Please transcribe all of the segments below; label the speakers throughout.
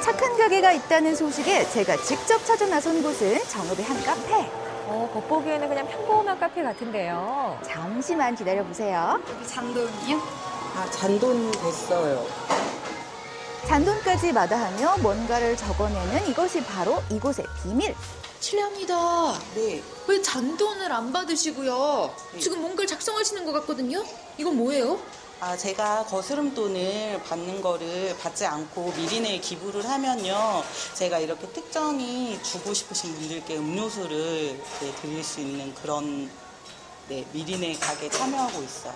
Speaker 1: 착한 가게가 있다는 소식에 제가 직접 찾아 나선 곳은 정읍의 한 카페.
Speaker 2: 겉보기에는 그냥 평범한 카페 같은데요.
Speaker 1: 잠시만 기다려보세요.
Speaker 3: 여기 잔돈이요?
Speaker 4: 잔돈 됐어요.
Speaker 1: 잔돈까지 마다하며 뭔가를 적어내는 이것이 바로 이곳의 비밀.
Speaker 5: 실례합니다.
Speaker 4: 네.
Speaker 5: 왜 잔돈을 안 받으시고요?
Speaker 4: 네.
Speaker 5: 지금 뭔가를 작성하시는 것 같거든요? 이건 뭐예요?
Speaker 4: 제가 거스름돈을 받는 거를 받지 않고 미리내 기부를 하면요. 제가 이렇게 특정히 주고 싶으신 분들께 음료수를 드릴 수 있는 그런 미리내 가게에 참여하고 있어요.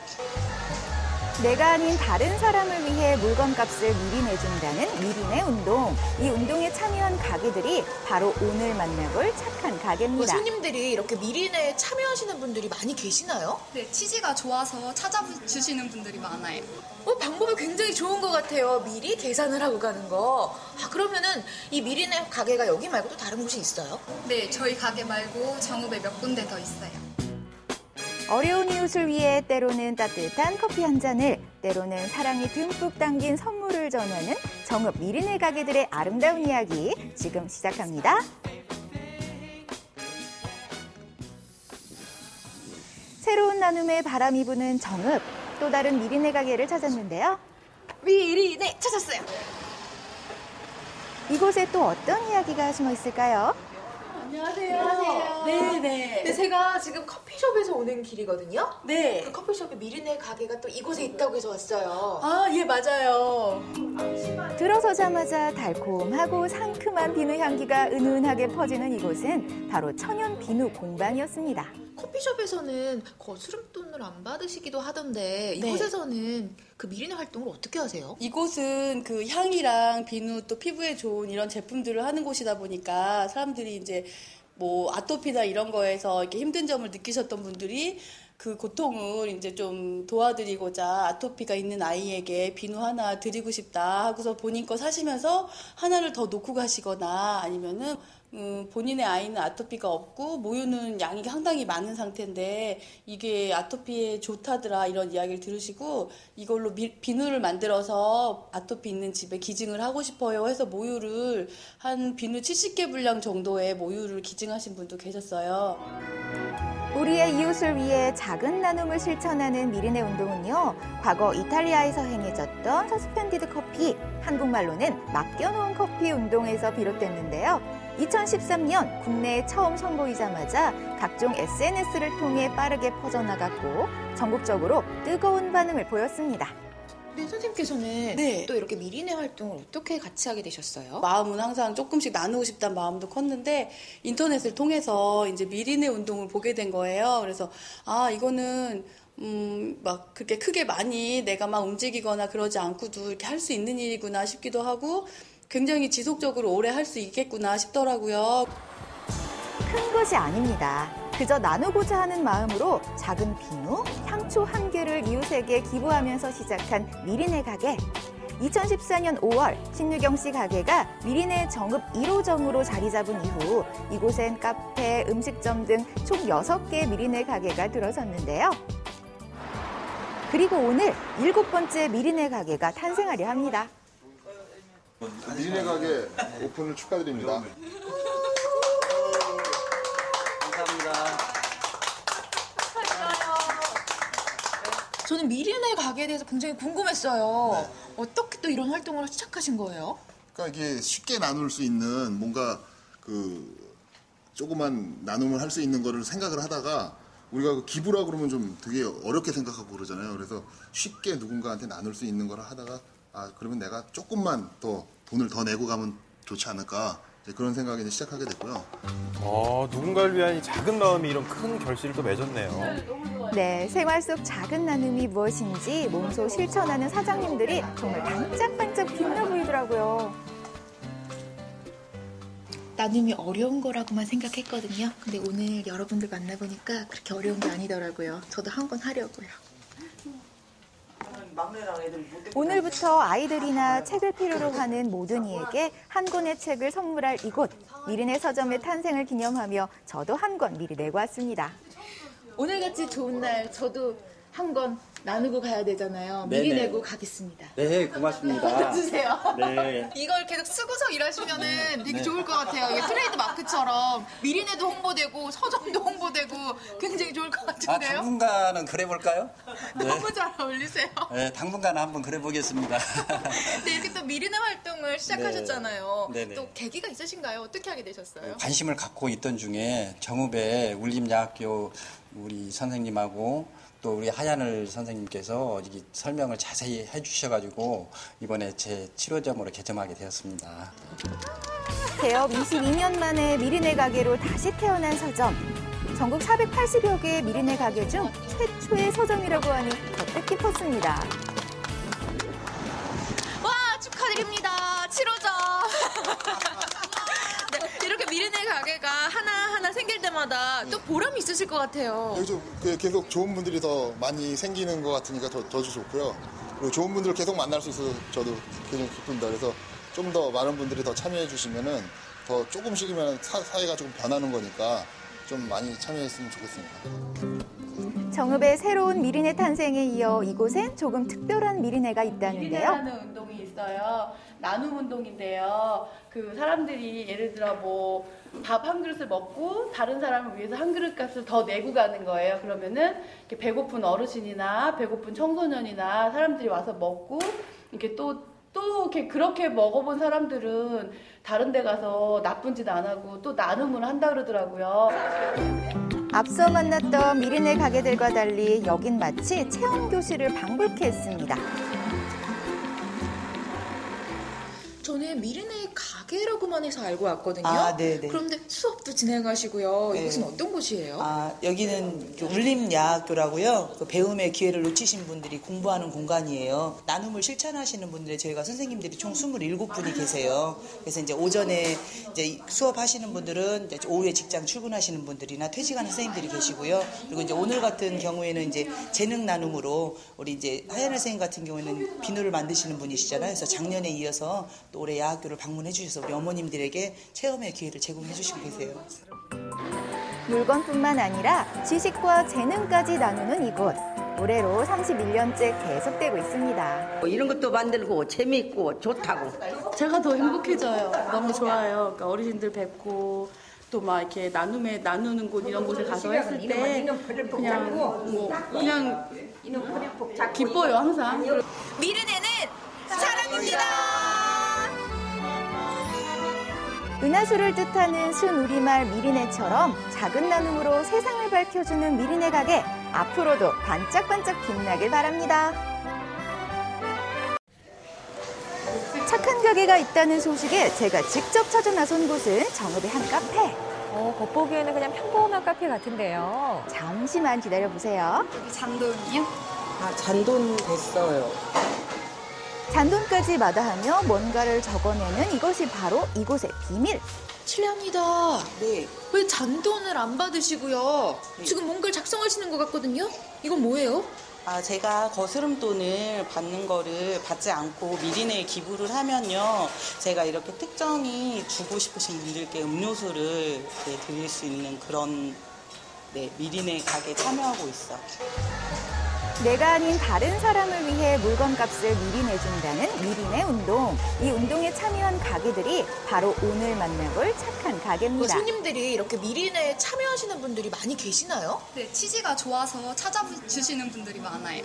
Speaker 1: 내가 아닌 다른 사람을 위해 물건값을 미리 내준다는 미리내 운동. 이 운동에 참여한 가게들이 바로 오늘 만나볼 착한 가게입니다.
Speaker 5: 손님들이 이렇게 미리내에 참여하시는 분들이 많이 계시나요?
Speaker 3: 네, 취지가 좋아서 찾아주시는 분들이 많아요.
Speaker 5: 방법이 굉장히 좋은 것 같아요. 미리 계산을 하고 가는 거. 그러면은 이 미리내 가게가 여기 말고도 다른 곳이 있어요?
Speaker 3: 네, 저희 가게 말고 정읍에 몇 군데 더 있어요.
Speaker 1: 어려운 이웃을 위해 때로는 따뜻한 커피 한 잔을, 때로는 사랑이 듬뿍 담긴 선물을 전하는 정읍 미리내 가게들의 아름다운 이야기 지금 시작합니다. 새로운 나눔에 바람이 부는 정읍, 또 다른 미리내 가게를 찾았는데요.
Speaker 5: 미리내 찾았어요.
Speaker 1: 이곳에 또 어떤 이야기가 숨어 있을까요?
Speaker 5: 안녕하세요. 네네. 네, 제가 지금 커피숍에서 오는 길이거든요.
Speaker 4: 네.
Speaker 5: 그 커피숍에 미리내 가게가 또 이곳에 있다고 해서 왔어요.
Speaker 4: 예, 맞아요.
Speaker 1: 들어서자마자 달콤하고 상큼한 비누 향기가 은은하게 퍼지는 이곳은 바로 천연 비누 공방이었습니다.
Speaker 5: 커피숍에서는 거스름돈을 안 받으시기도 하던데 이곳에서는 그 미리내 활동을 어떻게 하세요?
Speaker 6: 이곳은 그 향이랑 비누 또 피부에 좋은 이런 제품들을 하는 곳이다 보니까 사람들이 이제 뭐 아토피나 이런 거에서 이렇게 힘든 점을 느끼셨던 분들이 그 고통을 이제 좀 도와드리고자 아토피가 있는 아이에게 비누 하나 드리고 싶다 하고서 본인 거 사시면서 하나를 더 놓고 가시거나 아니면은 본인의 아이는 아토피가 없고 모유는 양이 상당히 많은 상태인데 이게 아토피에 좋다더라 이런 이야기를 들으시고 이걸로 비누를 만들어서 아토피 있는 집에 기증을 하고 싶어요 해서 모유를 한 비누 70개 분량 정도의 모유를 기증하신 분도 계셨어요.
Speaker 1: 우리의 이웃을 위해 작은 나눔을 실천하는 미리내 운동은요, 과거 이탈리아에서 행해졌던 서스펜디드 커피, 한국말로는 맡겨놓은 커피 운동에서 비롯됐는데요. 2013년 국내에 처음 선보이자마자 각종 SNS를 통해 빠르게 퍼져나갔고 전국적으로 뜨거운 반응을 보였습니다.
Speaker 5: 근데 선생님께서는 또 이렇게 미리내 활동을 어떻게 같이 하게 되셨어요?
Speaker 6: 마음은 항상 조금씩 나누고 싶다는 마음도 컸는데 인터넷을 통해서 이제 미리내 운동을 보게 된 거예요. 그래서 이거는 막 그렇게 크게 많이 내가 막 움직이거나 그러지 않고도 이렇게 할 수 있는 일이구나 싶기도 하고 굉장히 지속적으로 오래 할 수 있겠구나 싶더라고요.
Speaker 1: 큰 것이 아닙니다. 그저 나누고자 하는 마음으로 작은 비누, 향초 한 개를 이웃에게 기부하면서 시작한 미리내 가게. 2014년 5월 신유경 씨 가게가 미리내 정읍 1호점으로 자리 잡은 이후 이곳엔 카페, 음식점 등 총 6개 미리내 가게가 들어섰는데요. 그리고 오늘 7번째 미리내 가게가 탄생하려 합니다.
Speaker 7: 미리내 가게 오픈을 축하드립니다.
Speaker 5: 저는 미리내 가게에 대해서 굉장히 궁금했어요. 어떻게 또 이런 활동을 시작하신 거예요?
Speaker 7: 그러니까 이게 쉽게 나눌 수 있는 뭔가 조그만 나눔을 할 수 있는 거를 생각을 하다가 우리가 그 기부라 그러면 좀 되게 어렵게 생각하고 그러잖아요. 그래서 쉽게 누군가한테 나눌 수 있는 거를 하다가 그러면 내가 조금만 더 돈을 더 내고 가면 좋지 않을까 이제 그런 생각에 시작하게 됐고요.
Speaker 8: 누군가를 위한 이 작은 마음이 이런 큰 결실을 또 맺었네요.
Speaker 1: 네, 생활 속 작은 나눔이 무엇인지 몸소 실천하는 사장님들이 정말 반짝반짝 빛나 보이더라고요.
Speaker 5: 나눔이 어려운 거라고만 생각했거든요. 근데 오늘 여러분들 만나보니까 그렇게 어려운 게 아니더라고요. 저도 한 번 하려고요.
Speaker 1: 오늘부터 아이들이나 책을 필요로 하는 모든 이에게 한 권의 책을 선물할 이곳 미리내 서점의 탄생을 기념하며 저도 한 권 미리 내고 왔습니다.
Speaker 5: 오늘같이 좋은 날 저도 한 권 나누고 가야 되잖아요.
Speaker 9: 네네.
Speaker 5: 미리 내고 가겠습니다.
Speaker 9: 네, 고맙습니다.
Speaker 5: 주세요.
Speaker 9: 네.
Speaker 5: 이걸 계속 쓰고서 일하시면은 되게 좋을 것 같아요. 이게 트레이드 마크처럼 미리내도 홍보되고 서점도 홍보되고 굉장히 좋을 것
Speaker 9: 아,
Speaker 5: 같은데요.
Speaker 9: 당분간은 그래볼까요? 네.
Speaker 5: 너무 잘 어울리세요.
Speaker 9: 네, 당분간은 한번 그래보겠습니다.
Speaker 5: 네, 이렇게 또 미리내 활동을 시작하셨잖아요.
Speaker 9: 네. 네네.
Speaker 5: 또 계기가 있으신가요? 어떻게 하게 되셨어요?
Speaker 9: 관심을 갖고 있던 중에 정읍의 울림야학교 우리 선생님하고 또 우리 하얀을 선생님께서 이게 설명을 자세히 해주셔가지고 이번에 제 7호점으로 개점하게 되었습니다.
Speaker 1: 개업 22년 만에 미리네 가게로 다시 태어난 서점. 전국 480여 개의 미리네 가게 중 최초의 서점이라고 하니 더 뜻깊었습니다.
Speaker 5: 와, 축하드립니다. 7호점. 네, 이렇게 미리네 가게가 하나하나 생길 때마다 또 보람이 있으실 것 같아요.
Speaker 7: 계속 좋은 분들이 더 많이 생기는 것 같으니까 더 좋고요. 그리고 좋은 분들을 계속 만날 수 있어서 저도 굉장히 기쁩니다. 그래서 좀 더 많은 분들이 더 참여해 주시면은 더 조금씩이면 사회가 조금 변하는 거니까 좀 많이 참여했으면 좋겠습니다.
Speaker 1: 정읍의 새로운 미리네 탄생에 이어 이곳엔 조금 특별한 미리네가 있다는데요.
Speaker 6: 미리네라는 운동이 있어요. 나눔 운동인데요. 그 사람들이 예를 들어 뭐 밥 한 그릇을 먹고 다른 사람을 위해서 한 그릇 값을 더 내고 가는 거예요. 그러면은 이렇게 배고픈 어르신이나 배고픈 청소년이나 사람들이 와서 먹고 이렇게 또 이렇게 그렇게 먹어본 사람들은 다른 데 가서 나쁜 짓 안 하고 또 나눔을 한다 그러더라고요.
Speaker 1: 앞서 만났던 미리네 가게들과 달리 여긴 마치 체험교실을 방불케 했습니다.
Speaker 5: 저는 미리네 가게라고만 해서 알고 왔거든요.
Speaker 10: 아, 네네.
Speaker 5: 그런데 수업도 진행하시고요.
Speaker 10: 네.
Speaker 5: 이곳은 어떤 곳이에요?
Speaker 10: 아, 여기는 울림야학교라고요. 그 배움의 기회를 놓치신 분들이 공부하는 공간이에요. 나눔을 실천하시는 분들이 저희가 선생님들이 총 27분이 계세요. 그래서 이제 오전에 이제 수업하시는 분들은 이제 오후에 직장 출근하시는 분들이나 퇴직하는 선생님들이 계시고요. 그리고 이제 오늘 같은 경우에는 이제 재능 나눔으로 우리 이제 하얀을 선생님 같은 경우에는 비누를 만드시는 분이시잖아요. 그래서 작년에 이어서 또 올해 야학교를 방문해 주셔서 우리 어머님들에게 체험의 기회를 제공해 주시고 계세요.
Speaker 1: 물건뿐만 아니라 지식과 재능까지 나누는 이곳. 올해로 31년째 계속되고 있습니다.
Speaker 11: 이런 것도 만들고 재미있고 좋다고.
Speaker 6: 제가 더 행복해져요. 너무 좋아요. 그러니까 어르신들 뵙고 또 막 이렇게 나누는 곳 이런 곳에 가서 했을 때 그냥 기뻐요 항상.
Speaker 5: 미리네는 사랑입니다.
Speaker 1: 은하수를 뜻하는 순우리말 미리네처럼 작은 나눔으로 세상을 밝혀주는 미리네 가게. 앞으로도 반짝반짝 빛나길 바랍니다. 착한 가게가 있다는 소식에 제가 직접 찾아 나선 곳은 정읍의 한 카페.
Speaker 2: 겉보기에는 그냥 평범한 카페 같은데요.
Speaker 1: 잠시만 기다려보세요.
Speaker 3: 잔돈이요?
Speaker 4: 아, 잔돈 됐어요.
Speaker 1: 잔돈까지 마다하며 뭔가를 적어내는 이것이 바로 이곳의 비밀.
Speaker 5: 실례합니다.
Speaker 4: 네.
Speaker 5: 왜 잔돈을 안 받으시고요? 지금 뭔가를 작성하시는 것 같거든요? 이건 뭐예요?
Speaker 4: 아, 제가 거스름돈을 받는 거를 받지 않고 미리내에 기부를 하면요. 제가 이렇게 특정히 주고 싶으신 분들께 음료수를 드릴 수 있는 그런 미리내 가게에 참여하고 있어요.
Speaker 1: 내가 아닌 다른 사람을 위해 물건값을 미리 내준다는 미리내 운동. 이 운동에 참여한 가게들이 바로 오늘 만나볼 착한 가게입니다.
Speaker 5: 손님들이 이렇게 미리내에 참여하시는 분들이 많이 계시나요?
Speaker 3: 네, 취지가 좋아서 찾아주시는 분들이 많아요.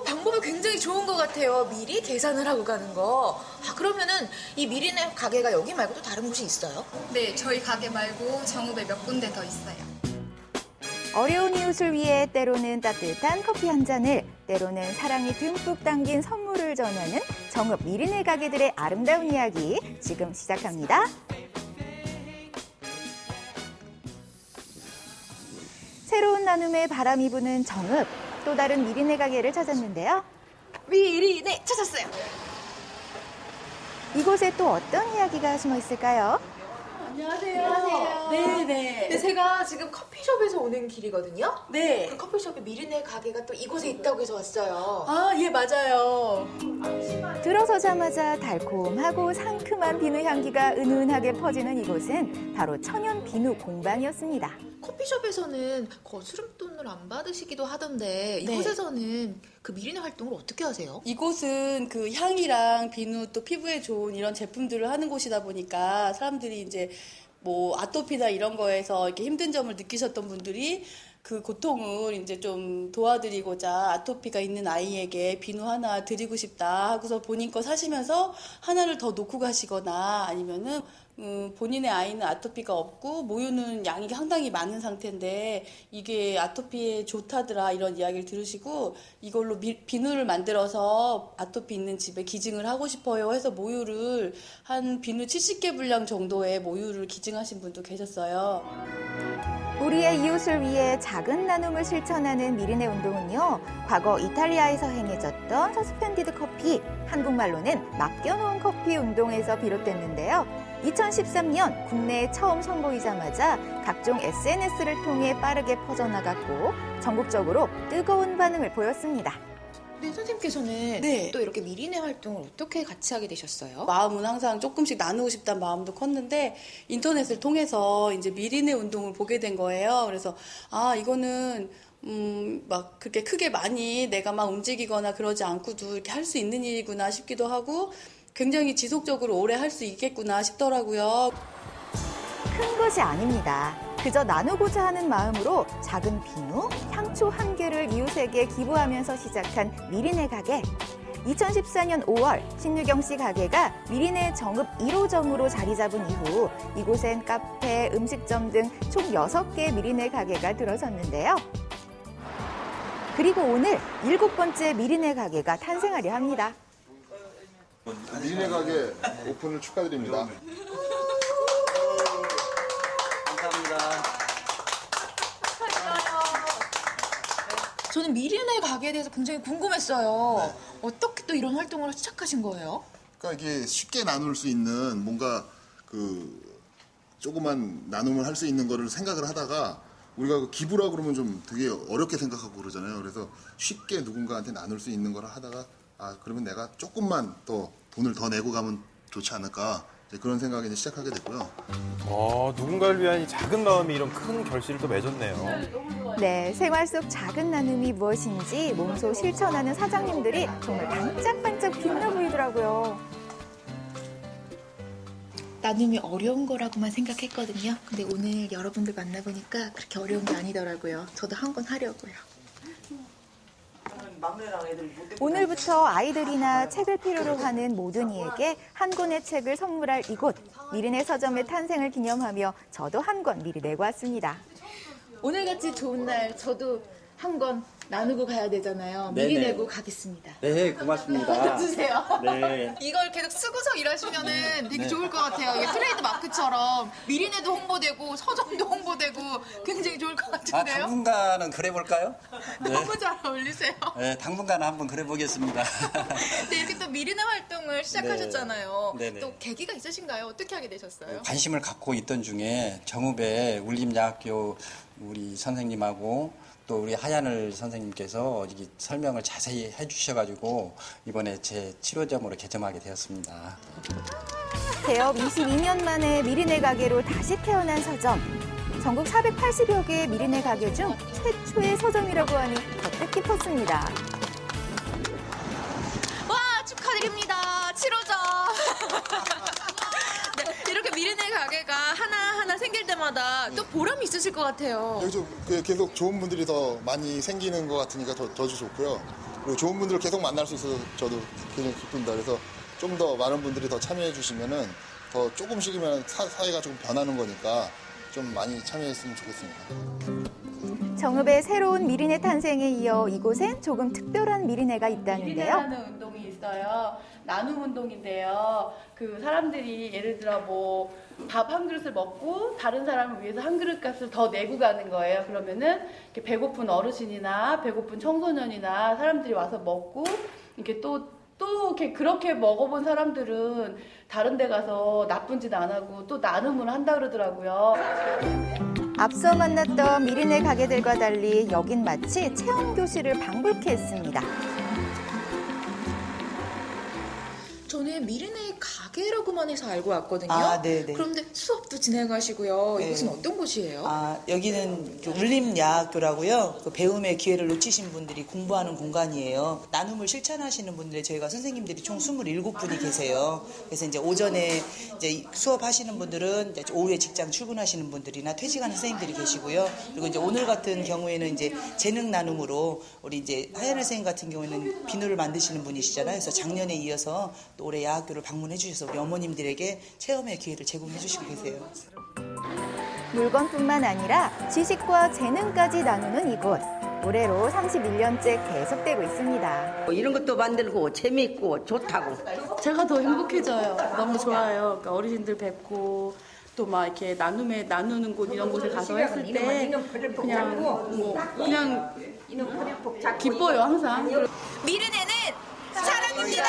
Speaker 5: 방법이 굉장히 좋은 것 같아요. 미리 계산을 하고 가는 거. 그러면은 이 미리내 가게가 여기 말고도 다른 곳이 있어요?
Speaker 3: 네, 저희 가게 말고 정읍에 몇 군데 더 있어요.
Speaker 1: 어려운 이웃을 위해 때로는 따뜻한 커피 한 잔을, 때로는 사랑이 듬뿍 담긴 선물을 전하는 정읍 미리네 가게들의 아름다운 이야기 지금 시작합니다. 새로운 나눔에 바람이 부는 정읍, 또 다른 미리네 가게를 찾았는데요.
Speaker 5: 미리네 찾았어요.
Speaker 1: 이곳에 또 어떤 이야기가 숨어 있을까요?
Speaker 6: 안녕하세요. 네네.
Speaker 5: 네, 제가 지금 커피숍에서 오는 길이거든요.
Speaker 6: 네.
Speaker 5: 그 커피숍에 미리네 가게가 또 이곳에 있다고 해서 왔어요.
Speaker 6: 아, 예, 맞아요.
Speaker 1: 들어서자마자 달콤하고 상큼한 비누 향기가 은은하게 퍼지는 이곳은 바로 천연 비누 공방이었습니다.
Speaker 5: 커피숍에서는 거스름돈을 안 받으시기도 하던데
Speaker 6: 네.
Speaker 5: 이곳에서는 그 미리네 활동을 어떻게 하세요?
Speaker 6: 이곳은 그 향이랑 비누 또 피부에 좋은 이런 제품들을 하는 곳이다 보니까 사람들이 이제 뭐 아토피나 이런 거에서 이렇게 힘든 점을 느끼셨던 분들이 그 고통을 이제 좀 도와드리고자 아토피가 있는 아이에게 비누 하나 드리고 싶다 하고서 본인 거 사시면서 하나를 더 놓고 가시거나 아니면은 본인의 아이는 아토피가 없고 모유는 양이 상당히 많은 상태인데 이게 아토피에 좋다더라 이런 이야기를 들으시고 이걸로 비누를 만들어서 아토피 있는 집에 기증을 하고 싶어요 해서 모유를 한 비누 70개 분량 정도의 모유를 기증하신 분도 계셨어요.
Speaker 1: 우리의 이웃을 위해 작은 나눔을 실천하는 미리네 운동은요, 과거 이탈리아에서 행해졌던 서스펜디드 커피, 한국말로는 맡겨놓은 커피 운동에서 비롯됐는데요. 2013년 국내에 처음 선보이자마자 각종 SNS를 통해 빠르게 퍼져나갔고 전국적으로 뜨거운 반응을 보였습니다.
Speaker 5: 네, 선생님께서는
Speaker 6: 네.
Speaker 5: 또 이렇게 미리네 활동을 어떻게 같이 하게 되셨어요?
Speaker 6: 마음은 항상 조금씩 나누고 싶다는 마음도 컸는데 인터넷을 통해서 이제 미리네 운동을 보게 된 거예요. 그래서 이거는 막 그렇게 크게 많이 내가 막 움직이거나 그러지 않고도 이렇게 할 수 있는 일이구나 싶기도 하고 굉장히 지속적으로 오래 할 수 있겠구나 싶더라고요.
Speaker 1: 큰 것이 아닙니다. 그저 나누고자 하는 마음으로 작은 비누, 향초 1개를 이웃에게 기부하면서 시작한 미리네 가게. 2014년 5월 신유경 씨 가게가 미리네 정읍 1호점으로 자리 잡은 이후 이곳엔 카페, 음식점 등 총 6개 미리네 가게가 들어섰는데요. 그리고 오늘 7번째 미리네 가게가 탄생하려 합니다.
Speaker 7: 미리네 가게 오픈을 축하드립니다.
Speaker 5: 저는 미리네 가게에 대해서 굉장히 궁금했어요. 어떻게 또 이런 활동을 시작하신 거예요?
Speaker 7: 그러니까 이게 쉽게 나눌 수 있는 뭔가 조그만 나눔을 할 수 있는 거를 생각을 하다가 우리가 그 기부라 그러면 좀 되게 어렵게 생각하고 그러잖아요. 그래서 쉽게 누군가한테 나눌 수 있는 거를 하다가 그러면 내가 조금만 더 돈을 더 내고 가면 좋지 않을까 이제 그런 생각에 이제 시작하게 됐고요.
Speaker 8: 누군가를 위한 이 작은 마음이 이런 큰 결실을 또 맺었네요.
Speaker 1: 네, 생활 속 작은 나눔이 무엇인지 몸소 실천하는 사장님들이 정말 반짝반짝 빛나 보이더라고요.
Speaker 5: 나눔이 어려운 거라고만 생각했거든요. 근데 오늘 여러분들 만나보니까 그렇게 어려운 게 아니더라고요. 저도 한 번 하려고요.
Speaker 1: 오늘부터 아이들이나 책을 필요로 하는 모든 이에게 한 권의 책을 선물할 이곳 미리네 서점의 탄생을 기념하며 저도 한 권 미리 내고 왔습니다.
Speaker 5: 오늘같이 좋은 날 저도 한 권 나누고 가야 되잖아요.
Speaker 9: 네네.
Speaker 5: 미리 내고 가겠습니다.
Speaker 9: 네, 고맙습니다.
Speaker 5: 주세요.
Speaker 9: 네.
Speaker 5: 이걸 계속 쓰고서 일하시면은 되게 좋을 것 같아요. 이게 트레이드 마크처럼 미리네도 홍보되고 서점도 홍보되고 굉장히 좋을 것 같은데요.
Speaker 9: 당분간은 그래볼까요? 네.
Speaker 5: 너무 잘 어울리세요.
Speaker 9: 네, 당분간은 한번 그래보겠습니다.
Speaker 5: 네, 이렇게 또 미리네 활동을 시작하셨잖아요.
Speaker 9: 네네.
Speaker 5: 또 계기가 있으신가요? 어떻게 하게 되셨어요?
Speaker 9: 관심을 갖고 있던 중에 정읍의 울림야학교 우리 선생님하고 또 우리 하얀을 선생님께서 이게 설명을 자세히 해주셔가지고 이번에 제 치료점으로 개점하게 되었습니다.
Speaker 1: 개업 22년 만에 미리네 가게로 다시 태어난 서점. 전국 480여 개의 미리네 가게 중 최초의 서점이라고 하니 더 뜻깊었습니다.
Speaker 5: 와, 축하드립니다. 7호점. 네, 이렇게 미리네 가게가 하나하나 생길 때마다 또 보람이 있으실 것 같아요.
Speaker 7: 여기서 계속 좋은 분들이 더 많이 생기는 것 같으니까 더 좋고요. 그리고 좋은 분들을 계속 만날 수 있어서 저도 굉장히 기쁩니다. 그래서 좀 더 많은 분들이 더 참여해 주시면은 더 조금씩이면 사회가 좀 변하는 거니까 좀 많이 참여했으면 좋겠습니다.
Speaker 1: 정읍의 새로운 미리네 탄생에 이어 이곳엔 조금 특별한 미리네가 있다는데요.
Speaker 6: 미리네라는 운동이 있어요. 나눔 운동인데요. 그 사람들이 예를 들어 뭐 밥 한 그릇을 먹고 다른 사람을 위해서 한 그릇 값을 더 내고 가는 거예요. 그러면은 이렇게 배고픈 어르신이나 배고픈 청소년이나 사람들이 와서 먹고 이렇게 또 이렇게 그렇게 먹어본 사람들은 다른 데 가서 나쁜 짓 안 하고 또 나눔을 한다 그러더라고요.
Speaker 1: 앞서 만났던 미리네 가게들과 달리 여긴 마치 체험교실을 방불케 했습니다.
Speaker 5: 저는 저는 미리네 가게라고만 해서 알고 왔거든요.
Speaker 10: 아, 네네.
Speaker 5: 그런데 수업도 진행하시고요.
Speaker 10: 네.
Speaker 5: 이곳은 어떤 곳이에요?
Speaker 10: 아, 여기는 울림야학교라고요. 그 배움의 기회를 놓치신 분들이 공부하는 공간이에요. 나눔을 실천하시는 분들이 저희가 선생님들이 총 27분이 계세요. 그래서 이제 오전에 이제 수업하시는 분들은 이제 오후에 직장 출근하시는 분들이나 퇴직하는 선생님들이 계시고요. 그리고 이제 오늘 같은 경우에는 이제 재능 나눔으로 우리 이제 하얀 선생님 같은 경우에는 비누를 만드시는 분이시잖아요. 그래서 작년에 이어서 또 올해 야학교를 방문해 주셔서 우리 어머님들에게 체험의 기회를 제공해 주시고 계세요.
Speaker 1: 물건뿐만 아니라 지식과 재능까지 나누는 이곳. 올해로 31년째 계속되고 있습니다.
Speaker 11: 이런 것도 만들고 재미있고 좋다고.
Speaker 6: 제가 더 행복해져요. 너무 좋아요. 그러니까 어르신들 뵙고 또 막 이렇게 나누는 곳 이런 곳에 가서 했을 때 그냥 기뻐요 항상.
Speaker 5: 미르네는 사랑입니다.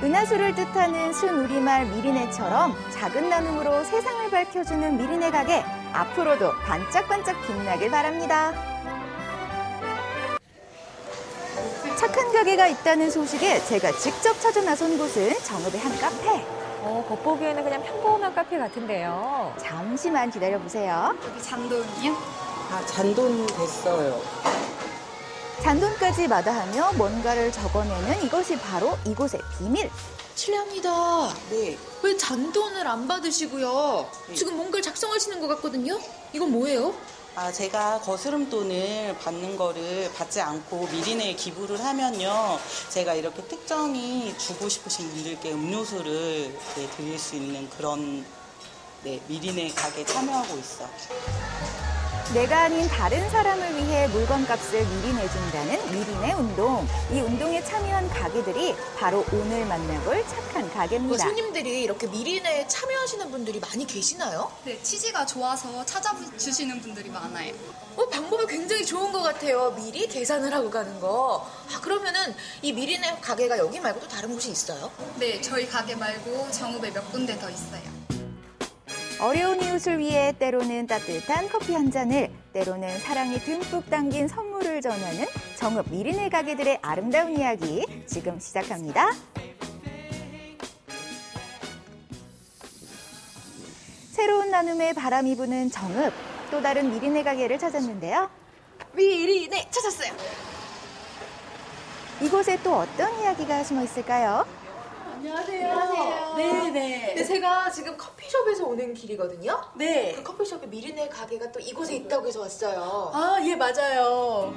Speaker 1: 은하수를 뜻하는 순우리말 미리네처럼 작은 나눔으로 세상을 밝혀주는 미리네 가게. 앞으로도 반짝반짝 빛나길 바랍니다. 착한 가게가 있다는 소식에 제가 직접 찾아 나선 곳은 정읍의 한 카페.
Speaker 2: 겉보기에는 그냥 평범한 카페 같은데요.
Speaker 1: 잠시만 기다려보세요.
Speaker 3: 여기 잔돈이요?
Speaker 4: 아, 잔돈 됐어요.
Speaker 1: 잔돈까지 마다하며 뭔가를 적어내는 이것이 바로 이곳의 비밀.
Speaker 5: 실례합니다.
Speaker 10: 네.
Speaker 5: 왜 잔돈을 안 받으시고요? 지금 뭔가를 작성하시는 것 같거든요? 이건 뭐예요?
Speaker 4: 아, 제가 거스름돈을 받는 거를 받지 않고 미리내에 기부를 하면요. 제가 이렇게 특정히 주고 싶으신 분들께 음료수를 드릴 수 있는 그런 미리내 가게에 참여하고 있어요.
Speaker 1: 내가 아닌 다른 사람을 위해 물건값을 미리 내준다는 미리내 운동. 이 운동에 참여한 가게들이 바로 오늘 만나볼 착한 가게입니다.
Speaker 5: 손님들이 이렇게 미리내에 참여하시는 분들이 많이 계시나요?
Speaker 3: 네, 취지가 좋아서 찾아주시는 분들이 많아요.
Speaker 5: 방법이 굉장히 좋은 것 같아요. 미리 계산을 하고 가는 거. 그러면은 이 미리내 가게가 여기 말고 또 다른 곳이 있어요?
Speaker 3: 네, 저희 가게 말고 정읍에 몇 군데 더 있어요.
Speaker 1: 어려운 이웃을 위해 때로는 따뜻한 커피 한 잔을, 때로는 사랑이 듬뿍 담긴 선물을 전하는 정읍 미리네 가게들의 아름다운 이야기 지금 시작합니다. 새로운 나눔에 바람이 부는 정읍, 또 다른 미리네 가게를 찾았는데요.
Speaker 5: 미리네 찾았어요.
Speaker 1: 이곳에 또 어떤 이야기가 숨어 있을까요?
Speaker 6: 안녕하세요. 네네.
Speaker 5: 근데 제가 지금 커피숍에서 오는 길이거든요.
Speaker 6: 네.
Speaker 5: 그 커피숍에 미리네 가게가 또 이곳에 있다고 해서 왔어요.
Speaker 6: 아, 예, 맞아요.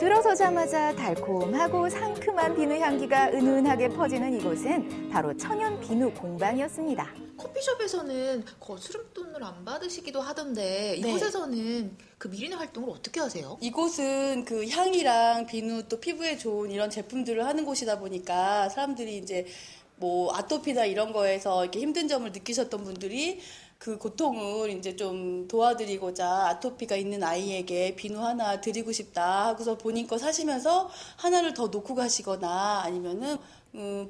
Speaker 1: 들어서자마자 달콤하고 상큼한 비누 향기가 은은하게 퍼지는 이곳은 바로 천연 비누 공방이었습니다.
Speaker 5: 커피숍에서는 거스름돈을 안 받으시기도 하던데 이곳에서는 그 미리네 활동을 어떻게 하세요?
Speaker 6: 이곳은 그 향이랑 비누 또 피부에 좋은 이런 제품들을 하는 곳이다 보니까 사람들이 이제 뭐 아토피나 이런 거에서 이렇게 힘든 점을 느끼셨던 분들이 그 고통을 이제 좀 도와드리고자 아토피가 있는 아이에게 비누 하나 드리고 싶다 하고서 본인 거 사시면서 하나를 더 놓고 가시거나 아니면은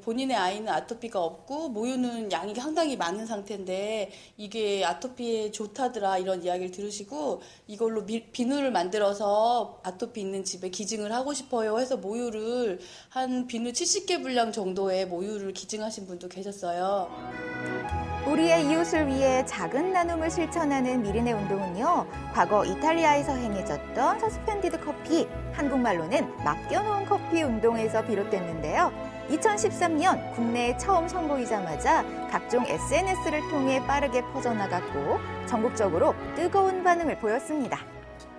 Speaker 6: 본인의 아이는 아토피가 없고 모유는 양이 상당히 많은 상태인데 이게 아토피에 좋다더라 이런 이야기를 들으시고 이걸로 비누를 만들어서 아토피 있는 집에 기증을 하고 싶어요 해서 모유를 한 비누 70개 분량 정도의 모유를 기증하신 분도 계셨어요.
Speaker 1: 우리의 이웃을 위해 작은 나눔을 실천하는 미리네 운동은요, 과거 이탈리아에서 행해졌던 서스펜디드 커피, 한국말로는 맡겨놓은 커피 운동에서 비롯됐는데요. 2013년 국내에 처음 선보이자마자 각종 SNS를 통해 빠르게 퍼져나갔고 전국적으로 뜨거운 반응을 보였습니다.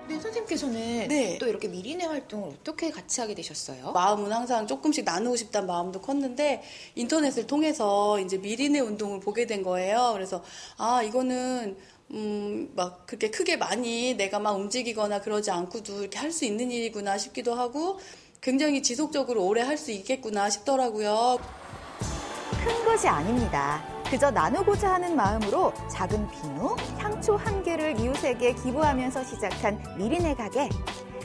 Speaker 5: 네, 선생님께서는 또 이렇게 미리네 활동을 어떻게 같이 하게 되셨어요?
Speaker 6: 마음은 항상 조금씩 나누고 싶다는 마음도 컸는데 인터넷을 통해서 이제 미리네 운동을 보게 된 거예요. 그래서 이거는 막 그렇게 크게 많이 내가 막 움직이거나 그러지 않고도 이렇게 할 수 있는 일이구나 싶기도 하고 굉장히 지속적으로 오래 할 수 있겠구나 싶더라고요.
Speaker 1: 큰 것이 아닙니다. 그저 나누고자 하는 마음으로 작은 비누, 향초 한 개를 이웃에게 기부하면서 시작한 미리네 가게.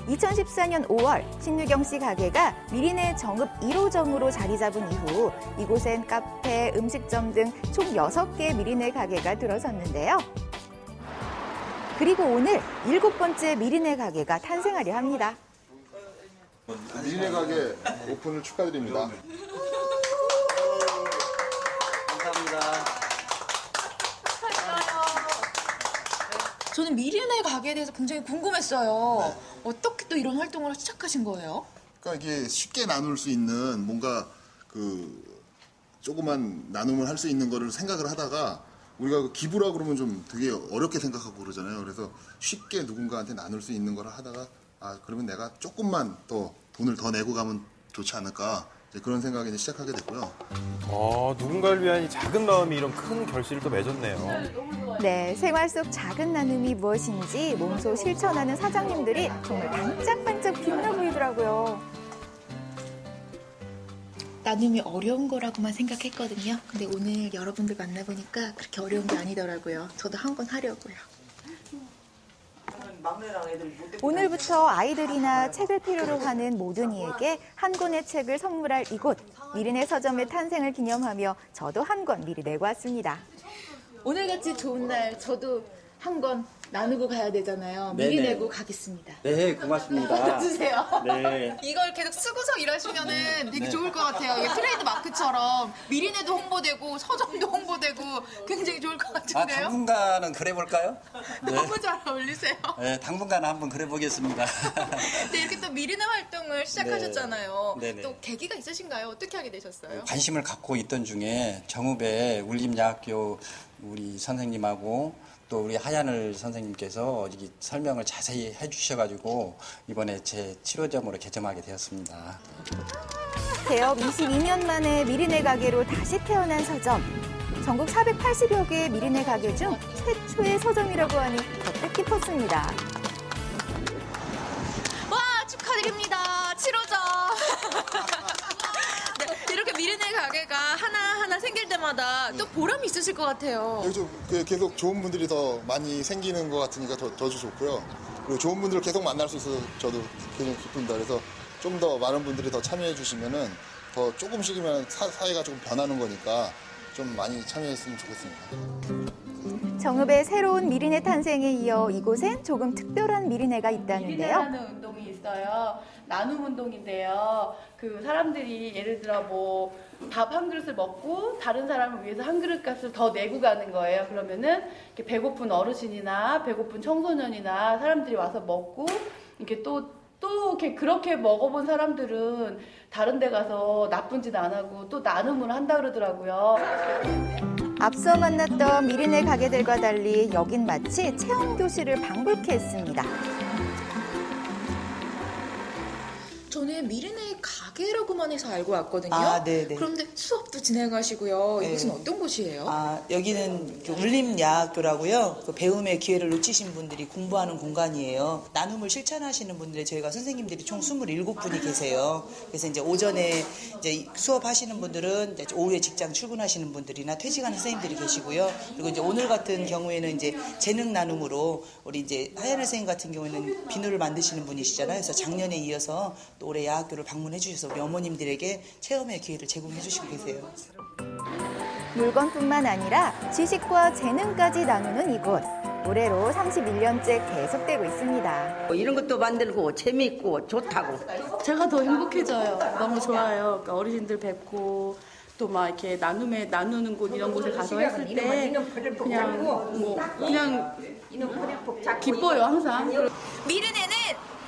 Speaker 1: 2014년 5월 신유경 씨 가게가 미리네 정읍 1호점으로 자리 잡은 이후 이곳엔 카페, 음식점 등 총 6개의 미리네 가게가 들어섰는데요. 그리고 오늘 7번째 미리네 가게가 탄생하려 합니다.
Speaker 7: 미리네 가게 오픈을 축하드립니다.
Speaker 9: 감사합니다.
Speaker 5: 저는 미리네 가게에 대해서 굉장히 궁금했어요. 어떻게 또 이런 활동을 시작하신 거예요?
Speaker 7: 그러니까 이게 쉽게 나눌 수 있는 뭔가 조그만 나눔을 할 수 있는 거를 생각을 하다가 우리가 기부라 그러면 좀 되게 어렵게 생각하고 그러잖아요. 그래서 쉽게 누군가한테 나눌 수 있는 거를 하다가 그러면 내가 조금만 더 돈을 더 내고 가면 좋지 않을까 이제 그런 생각에 이제 시작하게 됐고요.
Speaker 8: 누군가를 위한 이 작은 마음이 이런 큰 결실을 또 맺었네요.
Speaker 1: 네, 생활 속 작은 나눔이 무엇인지 몸소 실천하는 사장님들이 정말 반짝반짝 빛나 보이더라고요.
Speaker 5: 나눔이 어려운 거라고만 생각했거든요. 근데 오늘 여러분들 만나보니까 그렇게 어려운 게 아니더라고요. 저도 한 번 하려고요.
Speaker 1: 오늘부터 아이들이나 책을 필요로 하는 모든 이에게 한 권의 책을 선물할 이곳 미리네 서점의 탄생을 기념하며 저도 한 권 미리 내고 왔습니다.
Speaker 5: 오늘같이 좋은 날 저도 한 권 나누고 가야 되잖아요. 미리
Speaker 9: 네네.
Speaker 5: 내고 가겠습니다.
Speaker 9: 네, 고맙습니다.
Speaker 5: 주세요.
Speaker 9: 네.
Speaker 5: 이걸 계속 쓰고서 일하시면은 되게 좋을 것 같아요. 이게 트레이드 마크처럼 미리네도 홍보되고 서점도 홍보되고 굉장히 좋을 것 같은데요.
Speaker 9: 당분간은 그래볼까요? 네.
Speaker 5: 너무 잘 어울리세요.
Speaker 9: 네, 당분간은 한번 그래보겠습니다.
Speaker 5: 네, 이렇게 또 미리네 활동을 시작하셨잖아요.
Speaker 9: 네네.
Speaker 5: 또 계기가 있으신가요? 어떻게 하게 되셨어요?
Speaker 9: 관심을 갖고 있던 중에 정읍의 울림야학교 우리 선생님하고 또 우리 하얀을 선생님께서 이렇게 설명을 자세히 해주셔가지고 이번에 제 7호점으로 개점하게 되었습니다.
Speaker 1: 개업 22년 만에 미리네 가게로 다시 태어난 서점. 전국 480여 개의 미리네 가게 중 최초의 서점이라고 하니 더 뜻깊었습니다.
Speaker 5: 와, 축하드립니다. 7호점. 네, 이렇게 미리네 가게가 하나하나 생길 때마다 또 보람이 있으실 것 같아요.
Speaker 7: 계속 좋은 분들이 더 많이 생기는 것 같으니까 더 좋고요. 그리고 좋은 분들을 계속 만날 수 있어서 저도 굉장히 기쁩니다. 그래서 좀 더 많은 분들이 더 참여해 주시면은 더 조금씩이면 사회가 조금 변하는 거니까 좀 많이 참여했으면 좋겠습니다.
Speaker 1: 정읍의 새로운 미리네 탄생에 이어 이곳엔 조금 특별한 미리네가 있다는데요.
Speaker 6: 미리네라는 운동이 있어요. 나눔 운동인데요. 그 사람들이 예를 들어 뭐 밥 한 그릇을 먹고 다른 사람을 위해서 한 그릇 값을 더 내고 가는 거예요. 그러면은 이렇게 배고픈 어르신이나 배고픈 청소년이나 사람들이 와서 먹고 이렇게 또 이렇게 그렇게 먹어본 사람들은 다른 데 가서 나쁜 짓 안 하고 또 나눔을 한다 그러더라고요.
Speaker 1: 앞서 만났던 미리네 가게들과 달리 여긴 마치 체험교실을 방불케 했습니다.
Speaker 5: 저는 미리네 가게라고만 해서 알고 왔거든요.
Speaker 10: 네네.
Speaker 5: 그런데 수업도 진행하시고요.
Speaker 10: 네.
Speaker 5: 이곳은 어떤 곳이에요?
Speaker 10: 여기는 울림야학교라고요. 배움의 기회를 놓치신 분들이 공부하는 공간이에요. 나눔을 실천하시는 분들이 저희가 선생님들이 총 27분이 계세요. 그래서 이제 오전에 이제 수업하시는 분들은 이제 오후에 직장 출근하시는 분들이나 퇴직하는 선생님들이 계시고요. 그리고 이제 오늘 같은 경우에는 이제 재능 나눔으로 우리 이제 하얀 선생님 같은 경우에는 비누를 만드시는 분이시잖아요. 그래서 작년에 이어서 또 올해 야학교를 방문해 주셔서 우리 어머님들에게 체험의 기회를 제공해 주시고 계세요.
Speaker 1: 물건뿐만 아니라 지식과 재능까지 나누는 이곳. 올해로 31년째 계속되고 있습니다.
Speaker 11: 이런 것도 만들고 재미있고 좋다고.
Speaker 6: 제가 더 행복해져요. 너무 좋아요. 그러니까 어르신들 뵙고 또 막 이렇게 나누는 곳 이런 곳에 가서 했을 때 그냥 기뻐요 항상.
Speaker 5: 미리네는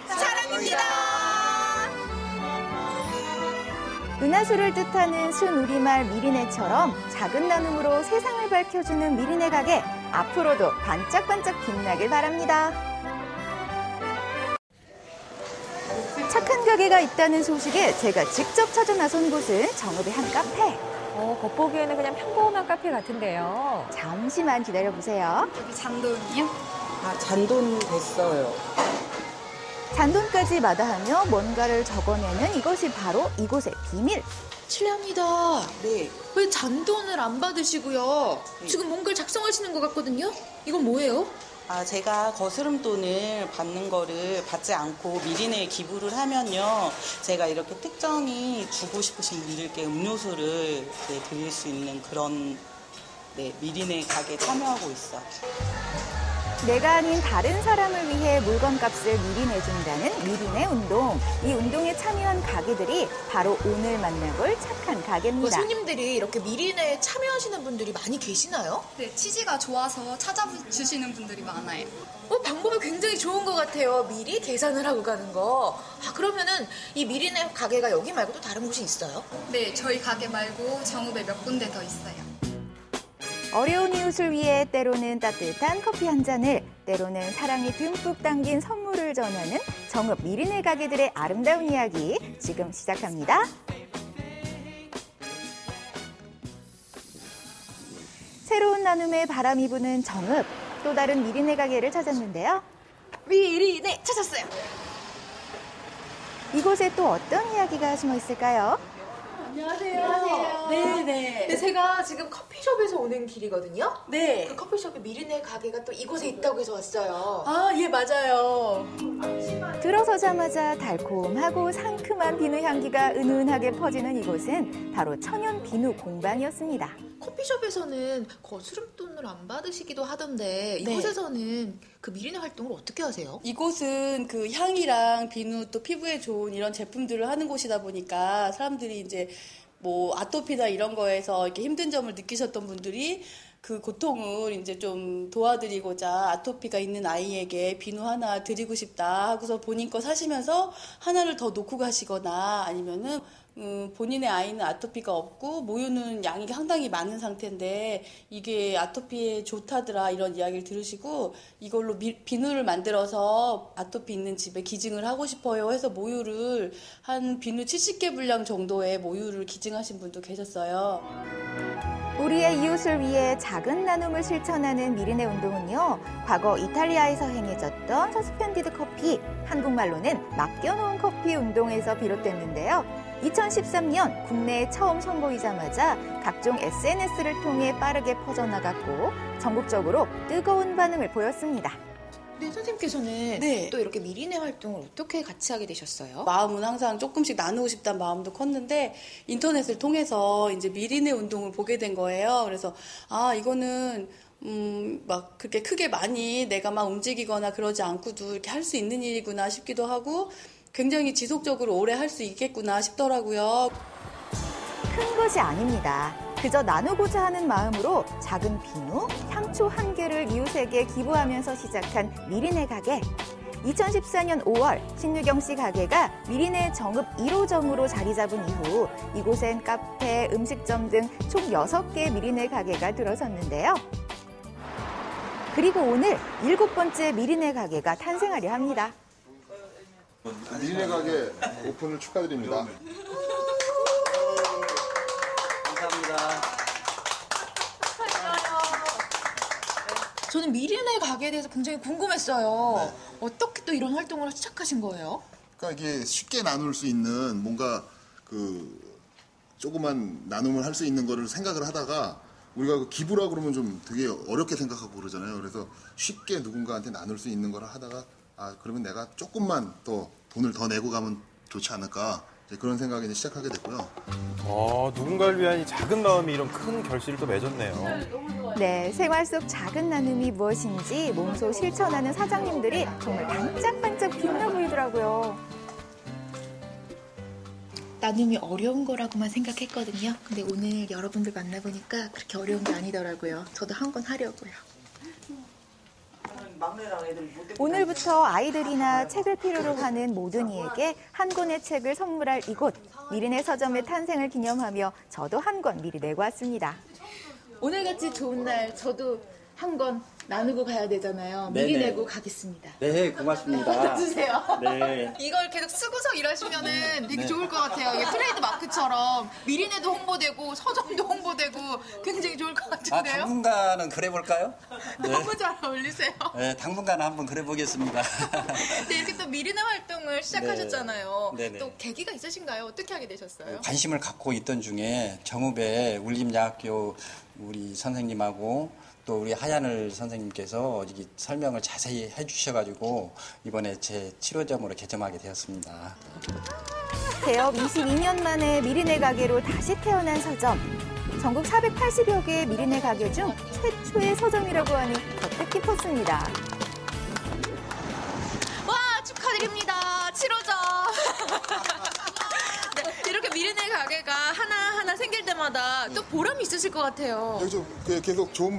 Speaker 5: 사랑입니다.
Speaker 1: 은하수를 뜻하는 순우리말 미리네처럼 작은 나눔으로 세상을 밝혀주는 미리네 가게. 앞으로도 반짝반짝 빛나길 바랍니다. 착한 가게가 있다는 소식에 제가 직접 찾아 나선 곳은 정읍의 한 카페.
Speaker 2: 겉보기에는 그냥 평범한 카페 같은데요.
Speaker 1: 잠시만 기다려보세요.
Speaker 3: 여기 잔돈이요?
Speaker 10: 잔돈 됐어요.
Speaker 1: 잔돈까지 마다하며 뭔가를 적어내는 이것이 바로 이곳의 비밀.
Speaker 5: 실례합니다.
Speaker 10: 네.
Speaker 5: 왜 잔돈을 안 받으시고요? 지금 뭔가를 작성하시는 것 같거든요? 이건 뭐예요?
Speaker 4: 제가 거스름돈을 받는 거를 받지 않고 미리네에 기부를 하면요. 제가 이렇게 특정히 주고 싶으신 분들께 음료수를 드릴 수 있는 그런 미리네 가게에 참여하고 있어요.
Speaker 1: 내가 아닌 다른 사람을 위해 물건값을 미리 내준다는 미리내 운동. 이 운동에 참여한 가게들이 바로 오늘 만나볼 착한 가게입니다.
Speaker 5: 손님들이 이렇게 미리내에 참여하시는 분들이 많이 계시나요?
Speaker 3: 네, 취지가 좋아서 찾아주시는 분들이 많아요.
Speaker 5: 방법이 굉장히 좋은 것 같아요. 미리 계산을 하고 가는 거. 그러면은 이 미리내 가게가 여기 말고 또 다른 곳이 있어요?
Speaker 3: 네, 저희 가게 말고 정읍에 몇 군데 더 있어요.
Speaker 1: 어려운 이웃을 위해 때로는 따뜻한 커피 한 잔을, 때로는 사랑이 듬뿍 담긴 선물을 전하는 정읍 미리내 가게들의 아름다운 이야기 지금 시작합니다. 새로운 나눔에 바람이 부는 정읍, 또 다른 미리내 가게를 찾았는데요.
Speaker 5: 미리내 찾았어요.
Speaker 1: 이곳에 또 어떤 이야기가 숨어 있을까요?
Speaker 5: 안녕하세요.
Speaker 6: 네네.
Speaker 5: 제가 지금 커피숍에서 오는 길이거든요.
Speaker 6: 네.
Speaker 5: 그 커피숍에 미리내 가게가 또 이곳에 있다고 해서 왔어요.
Speaker 6: 예, 맞아요.
Speaker 1: 들어서자마자 달콤하고 상큼한 비누 향기가 은은하게 퍼지는 이곳은 바로 천연 비누 공방이었습니다.
Speaker 5: 커피숍에서는 거스름돈을 안 받으시기도 하던데 이곳에서는 그 미리내 활동을 어떻게 하세요?
Speaker 6: 이곳은 그 향이랑 비누 또 피부에 좋은 이런 제품들을 하는 곳이다 보니까 사람들이 이제 뭐 아토피나 이런 거에서 이렇게 힘든 점을 느끼셨던 분들이 그 고통을 이제 좀 도와드리고자 아토피가 있는 아이에게 비누 하나 드리고 싶다 하고서 본인 거 사시면서 하나를 더 놓고 가시거나 아니면은 본인의 아이는 아토피가 없고 모유는 양이 상당히 많은 상태인데 이게 아토피에 좋다더라 이런 이야기를 들으시고 이걸로 비누를 만들어서 아토피 있는 집에 기증을 하고 싶어요 해서 모유를 한 비누 70개 분량 정도의 모유를 기증하신 분도 계셨어요.
Speaker 1: 우리의 이웃을 위해 작은 나눔을 실천하는 미리내 운동은요, 과거 이탈리아에서 행해졌던 서스펜디드 커피, 한국말로는 맡겨놓은 커피 운동에서 비롯됐는데요. 2013년 국내에 처음 선보이자마자 각종 SNS를 통해 빠르게 퍼져나갔고 전국적으로 뜨거운 반응을 보였습니다.
Speaker 5: 네, 선생님께서는 또 이렇게 미리내 활동을 어떻게 같이 하게 되셨어요?
Speaker 6: 마음은 항상 조금씩 나누고 싶다는 마음도 컸는데 인터넷을 통해서 이제 미리내 운동을 보게 된 거예요. 그래서 이거는 막 그렇게 크게 많이 내가 막 움직이거나 그러지 않고도 이렇게 할 수 있는 일이구나 싶기도 하고 굉장히 지속적으로 오래 할 수 있겠구나 싶더라고요.
Speaker 1: 큰 것이 아닙니다. 그저 나누고자 하는 마음으로 작은 비누, 향초 한 개를 이웃에게 기부하면서 시작한 미리내 가게. 2014년 5월 신유경 씨 가게가 미리내 정읍 1호점으로 자리 잡은 이후 이곳엔 카페, 음식점 등 총 6개의 미리내 가게가 들어섰는데요. 그리고 오늘 7번째 미리내 가게가 탄생하려 합니다.
Speaker 7: 미리내 가게 오픈을 축하드립니다.
Speaker 9: 감사합니다.
Speaker 5: 저는 미리내 가게에 대해서 굉장히 궁금했어요. 어떻게 또 이런 활동을 시작하신 거예요?
Speaker 7: 그러니까 이게 쉽게 나눌 수 있는 뭔가 조그만 나눔을 할 수 있는 거를 생각을 하다가 우리가 기부라 그러면 좀 되게 어렵게 생각하고 그러잖아요. 그래서 쉽게 누군가한테 나눌 수 있는 거를 하다가 그러면 내가 조금만 더 돈을 더 내고 가면 좋지 않을까 그런 생각에 이제 시작하게 됐고요.
Speaker 8: 누군가를 위한 이 작은 마음이 이런 큰 결실을 또 맺었네요.
Speaker 1: 네, 생활 속 작은 나눔이 무엇인지 몸소 실천하는 사장님들이 정말 반짝반짝 빛나 보이더라고요.
Speaker 5: 나눔이 어려운 거라고만 생각했거든요. 근데 오늘 여러분들 만나보니까 그렇게 어려운 게 아니더라고요. 저도 한 건 하려고요.
Speaker 1: 오늘부터 아이들이나 책을 필요로 하는 모든 이에게 한 권의 책을 선물할 이곳 미리내 서점의 탄생을 기념하며 저도 한 권 미리 내고 왔습니다.
Speaker 5: 오늘같이 좋은 날 저도 한 권 나누고 가야 되잖아요. 미리
Speaker 9: 네네.
Speaker 5: 내고 가겠습니다.
Speaker 9: 네, 고맙습니다.
Speaker 5: 받아주세요.
Speaker 9: 네.
Speaker 5: 이걸 계속 쓰고서 일하시면은 되게 좋을 것 같아요. 이게 트레이드 마크처럼 미리내도 홍보되고 서점도 홍보되고 굉장히 좋을 것 같은데요.
Speaker 9: 당분간은 그래볼까요? 네.
Speaker 5: 너무 잘 어울리세요.
Speaker 9: 네, 당분간 한번 그래보겠습니다.
Speaker 5: 네, 이렇게 또 미리내 활동을 시작하셨잖아요.
Speaker 9: 네. 네네.
Speaker 5: 또 계기가 있으신가요? 어떻게 하게 되셨어요?
Speaker 9: 관심을 갖고 있던 중에 정읍에 울림야학교 우리 선생님하고 또 우리 하얀을 선생님께서 설명을 자세히 해주셔가지고 이번에 제 7호점으로 개점하게 되었습니다.
Speaker 1: 개업 22년 만에 미리내 가게로 다시 태어난 서점. 전국 480여 개의 미리내 가게 중 최초의 서점이라고 하니 더 뜻깊은 컸습니다.
Speaker 5: 와, 축하드립니다. 7호점. 네, 이렇게 미리네 가게가 하나하나 생길 때마다 또 보람이 있으실 것 같아요.
Speaker 7: 계속 좋은